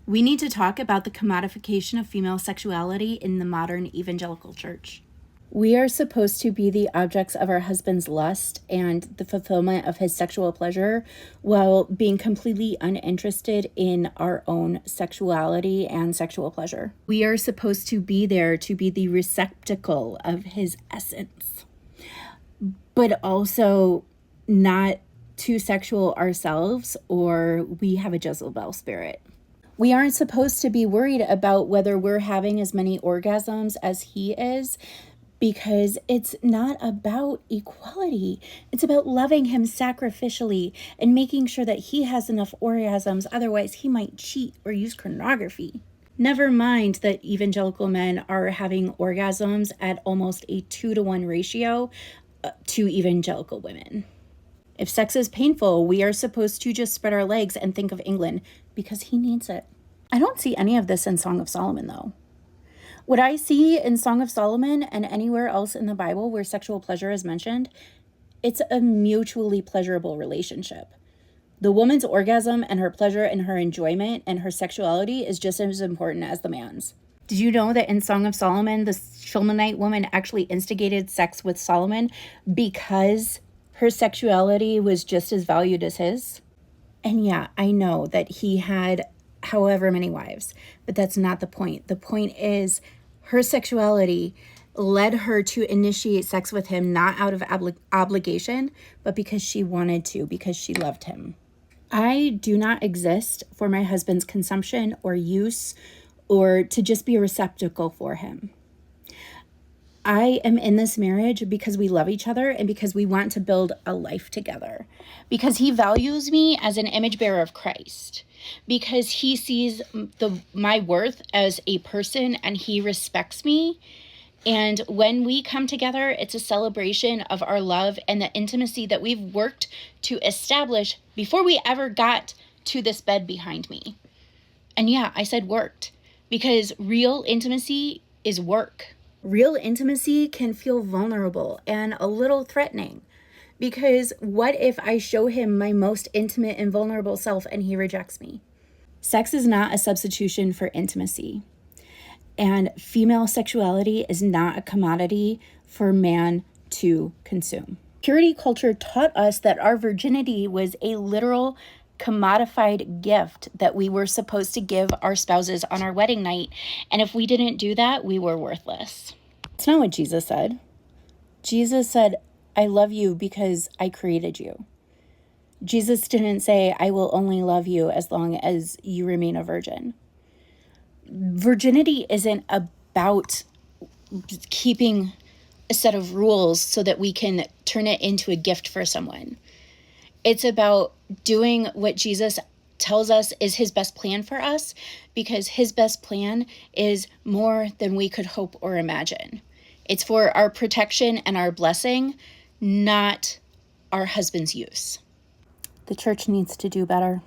We need to talk about the commodification of female sexuality in the modern evangelical church. We are supposed to be the objects of our husband's lust and the fulfillment of his sexual pleasure while being completely uninterested in our own sexuality and sexual pleasure. We are supposed to be there to be the receptacle of his essence, but also not too sexual ourselves, or we have a Jezebel spirit. We aren't supposed to be worried about whether we're having as many orgasms as he is, because it's not about equality. It's about loving him sacrificially and making sure that he has enough orgasms. Otherwise, he might cheat or use pornography. Never mind that evangelical men are having orgasms at almost a 2-to-1 ratio to evangelical women. If sex is painful, we are supposed to just spread our legs and think of England because he needs it. I don't see any of this in Song of Solomon, though. What I see in Song of Solomon and anywhere else in the Bible where sexual pleasure is mentioned, it's a mutually pleasurable relationship. The woman's orgasm and her pleasure and her enjoyment and her sexuality is just as important as the man's. Did you know that in Song of Solomon, the Shulamite woman actually instigated sex with Solomon because her sexuality was just as valued as his? And yeah, I know that he had however many wives, but that's not the point. The point is her sexuality led her to initiate sex with him, not out of obligation, but because she wanted to, because she loved him. I do not exist for my husband's consumption or use or to just be a receptacle for him. I am in this marriage because we love each other and because we want to build a life together. Because he values me as an image bearer of Christ. Because he sees my worth as a person and he respects me. And when we come together, it's a celebration of our love and the intimacy that we've worked to establish before we ever got to this bed behind me. And yeah, I said worked, because real intimacy is work. Real intimacy can feel vulnerable and a little threatening, because what if I show him my most intimate and vulnerable self and he rejects me? Sex is not a substitution for intimacy, and female sexuality is not a commodity for man to consume. Purity culture taught us that our virginity was a literal commodified gift that we were supposed to give our spouses on our wedding night. And if we didn't do that, we were worthless. It's not what Jesus said. Jesus said, I love you because I created you. Jesus didn't say, I will only love you as long as you remain a virgin. Virginity isn't about keeping a set of rules so that we can turn it into a gift for someone. It's about doing what Jesus tells us is his best plan for us, because his best plan is more than we could hope or imagine. It's for our protection and our blessing, not our husband's use. The church needs to do better.